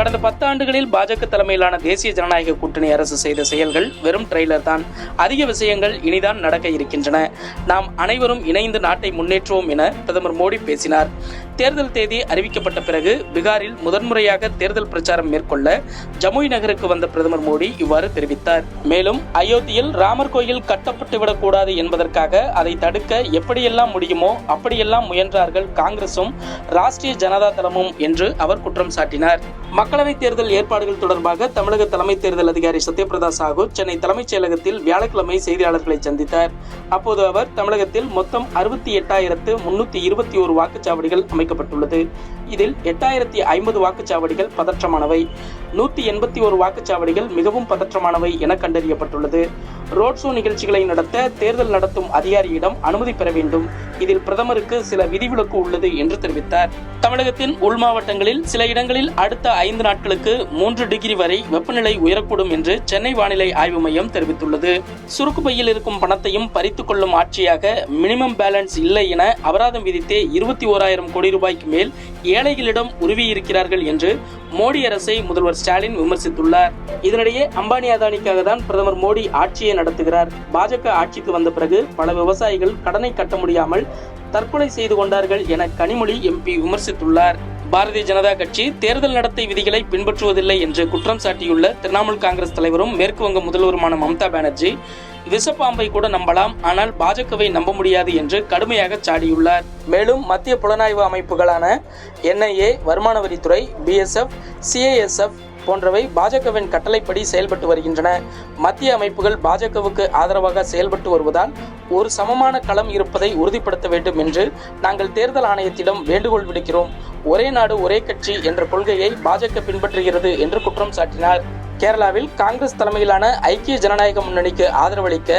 கடந்த 10 ஆண்டுகளில் பாஜக தலைமையிலான தேசிய ஜனநாயக கூட்டணி அரசு செய்த செயல்கள் வெறும் ட்ரெய்லர் தான். அதிக விஷயங்கள் இனிதான் நடக்க இருக்கின்றன. நாம் அனைவரும் இணைந்து நாட்டை முன்னேற்றுவோம் என பிரதமர் மோடி பேசினார். தேர்தல் தேதி அறிவிக்கப்பட்ட பிறகு பீகாரில் முதன்முறையாக தேர்தல் பிரச்சாரம் மேற்கொள்ள ஜமுய் நகருக்கு வந்த பிரதமர் மோடி இவ்வாறு தெரிவித்தார். மேலும் அயோத்தியில் ராமர் கோயில் கட்டப்பட்டுவிடக் கூடாது என்பதற்காக அதை தடுக்க எப்படியெல்லாம் முடியுமோ அப்படியெல்லாம் முயன்றார்கள் காங்கிரசும் ராஷ்டிரிய ஜனதா தளமும் என்று அவர் குற்றம் சாட்டினார். மக்களவைத் தேர்தல் ஏற்பாடுகள் தொடர்பாக தமிழக தலைமை தேர்தல் அதிகாரி சத்யபிரதா சாஹூ சென்னை தலைமைச் செயலகத்தில் வியாழக்கிழமை செய்தியாளர்களை சந்தித்தார். அப்போது அவர் தமிழகத்தில் மொத்தம் 68,321 வாக்குச்சாவடிகள் அமைக்கப்பட்டுள்ளது. இதில் 8,050 வாக்குச்சாவடிகள் பதற்றமானவை, 181 வாக்குச்சாவடிகள் மிகவும் பதற்றமானவை என கண்டறியப்பட்டுள்ளது. ரோட் ஷோ நிகழ்ச்சிகளை நடத்த தேர்தல் நடத்தும் அதிகாரியிடம் அனுமதி பெற வேண்டும். இதில் பிரதமருக்கு சில விதிவிலக்கு உள்ளது என்று தெரிவித்தார். தமிழகத்தின் உள் மாவட்டங்களில் சில இடங்களில் அடுத்த 5 நாட்களுக்கு 3 டிகிரி வரை வெப்பநிலை உயரக்கூடும் என்று சென்னை வானிலை ஆய்வு மையம் தெரிவித்துள்ளது. சுருக்கு பையில் இருக்கும் பணத்தையும் பறித்துக் கொள்ளும் ஆட்சியாக மினிமம் பேலன்ஸ் இல்லை என அபராதம் விதித்தே 21,000 கோடி ரூபாய்க்கு மேல் ஏழைகளிடம் உருவியிருக்கிறார்கள் என்று மோடி அரசை முதல்வர் ஸ்டாலின் விமர்சித்துள்ளார். இதனிடையே அம்பானி அதானிக்காக தான் பிரதமர் மோடி ஆட்சியை நடத்துகிறார். பாஜக ஆட்சிக்கு வந்த பிறகு பல விவசாயிகள் கடனை கட்ட முடியாமல் தற்கொலை செய்து கொண்டார்கள் என கனிமொழி எம்பி விமர்சித்துள்ளார். பாரதிய ஜனதா கட்சி தேர்தல் நடத்தை விதிகளை பின்பற்றுவதில்லை என்று குற்றம் சாட்டியுள்ள திரிணாமுல் காங்கிரஸ் தலைவரும் மேற்கு வங்க முதல்வருமான மம்தா பானர்ஜி விஷப்பாம்பை கூட நம்பலாம், ஆனால் பாஜகவை நம்ப முடியாது என்று கடுமையாக சாடியுள்ளார். மேலும் மத்திய புலனாய்வு அமைப்புகளான NIA, வருமான வரித்துறை, BSF, CISF போன்றவை பாஜகவின் கட்டளைப்படி செயல்பட்டு வருகின்றன. மத்திய அமைப்புகள் பாஜகவுக்கு ஆதரவாக செயல்பட்டு வருவதால் ஒரு சமமான களம் இருப்பதை உறுதிப்படுத்த வேண்டும் என்று நாங்கள் தேர்தல் ஆணையத்திடம் வேண்டுகோள் விடுக்கிறோம். ஒரே நாடு ஒரே கட்சி என்ற கொள்கையை பாஜக பின்பற்றுகிறது என்று குற்றம் சாட்டினார். கேரளாவில் காங்கிரஸ் தலைமையிலான ஐக்கிய ஜனநாயக முன்னணிக்கு ஆதரவளிக்க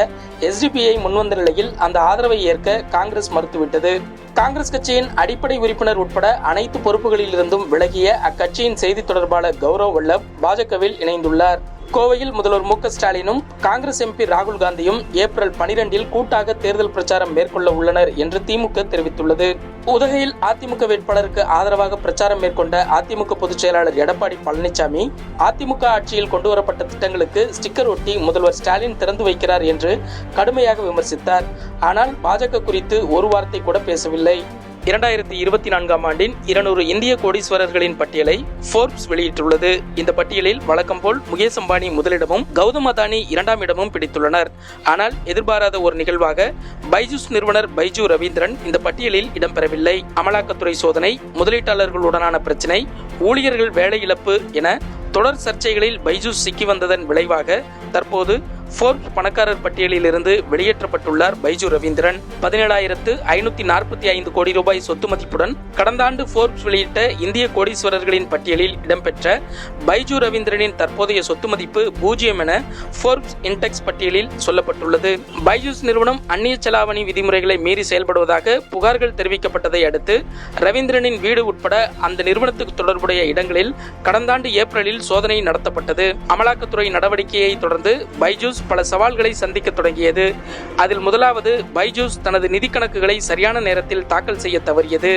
SDPI முன்வந்த நிலையில் அந்த ஆதரவை ஏற்க காங்கிரஸ் மறுத்துவிட்டது. காங்கிரஸ் கட்சியின் அடிப்படை உறுப்பினர் உட்பட அனைத்து பொறுப்புகளில் இருந்தும் விலகிய அக்கட்சியின் செய்தி தொடர்பாளர் கௌரவ் வல்லப் பாஜகவில் இணைந்துள்ளார். கோவையில் முதல்வர் மு க ஸ்டாலினும் காங்கிரஸ் MP ராகுல் காந்தியும் ஏப்ரல் 12 கூட்டாக தேர்தல் பிரச்சாரம் மேற்கொள்ள உள்ளனர் என்று திமுக தெரிவித்துள்ளது. உதகையில் அதிமுக வேட்பாளருக்கு ஆதரவாக பிரச்சாரம் மேற்கொண்ட அதிமுக பொதுச் செயலாளர் எடப்பாடி பழனிசாமி அதிமுக ஆட்சியில் கொண்டுவரப்பட்ட திட்டங்களுக்கு ஸ்டிக்கர் ஒட்டி முதல்வர் ஸ்டாலின் திறந்து வைக்கிறார் என்று கடுமையாக விமர்சித்தார். ஆனால் பாஜக குறித்து ஒரு வார்த்தை கூட பேசவில்லை. 2024ஆம் ஆண்டின் 200 இந்திய கோடீஸ்வரர்களின் பட்டியலை ஃபோர்ப்ஸ் வெளியிட்டுள்ளது. இந்த பட்டியலில் வழக்கம் போல் முகேஷ் அம்பானி முதலிடமும் கௌதம் அதானி 2ஆம் இடமும் பிடித்துள்ளனர். ஆனால் எதிர்பாராத ஒரு நிகழ்வாக பைஜூஸ் நிறுவனர் பைஜு ரவீந்திரன் இந்த பட்டியலில் இடம்பெறவில்லை. அமலாக்கத்துறை சோதனை, முதலீட்டாளர்களுடனான பிரச்சினை, ஊழியர்கள் வேலை இழப்பு என தொடர் சர்ச்சைகளில் பைஜூஸ் சிக்கி வந்ததன் விளைவாக தற்போது ஃபோர்ப்ஸ் பணக்காரர் பட்டியலில் இருந்து வெளியேற்றப்பட்டுள்ளார் பைஜு ரவீந்திரன். 17,545 கோடி ரூபாய் சொத்து மதிப்புடன் கடந்த ஆண்டு ஃபோர்ப்ஸ் வெளியிட்ட இந்திய கோடீஸ்வரர்களின் பட்டியலில் இடம்பெற்ற பைஜு ரவீந்திரனின் தற்போதைய சொத்து மதிப்பு 0 என ஃபோர்ப்ஸ் இன்டெக்ஸ் பட்டியலில் சொல்லப்பட்டுள்ளது. பைஜூஸ் நிறுவனம் அந்நிய செலாவணி விதிமுறைகளை மீறி செயல்படுவதாக புகார்கள் தெரிவிக்கப்பட்டதை அடுத்து ரவீந்திரனின் வீடு உட்பட அந்த நிறுவனத்துக்கு தொடர்புடைய இடங்களில் கடந்த ஆண்டு ஏப்ரலில் சோதனை நடத்தப்பட்டது. அமலாக்கத்துறை நடவடிக்கையை தொடர்ந்து பைஜூஸ் பல சவால்களை சந்திக்க தொடங்கியது. அதில் முதலாவது, பைஜூஸ் தனது நிதி கணக்குகளை சரியான நேரத்தில் தாக்கல் செய்ய தவறியது,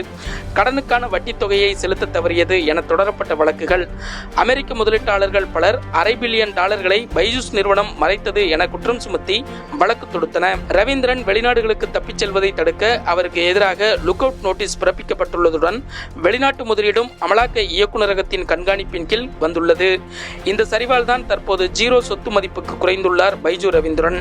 கடனுக்கான வட்டி தொகையை செலுத்த தவறியது என தொடரப்பட்ட வழக்குகள். அமெரிக்க முதலீட்டாளர்கள் பலர் $500 பில்லியன் பைஜூஸ் நிறுவனம் மறைத்தது என குற்றம் சுமத்தி வழக்கு தொடுத்தன. ரவீந்திரன் வெளிநாடுகளுக்கு தப்பிச் செல்வதை தடுக்க அவருக்கு எதிராக லுக் அவுட் நோட்டீஸ் பிறப்பிக்கப்பட்டுள்ளதுடன் வெளிநாட்டு முதலீடும் அமலாக்க இயக்குநரகத்தின் கண்காணிப்பின் கீழ் வந்துள்ளது. இந்த சரிவால் தான் தற்போது 0 சொத்து மதிப்புக்கு குறைந்துள்ளார் பைஜு ரவீந்திரன்.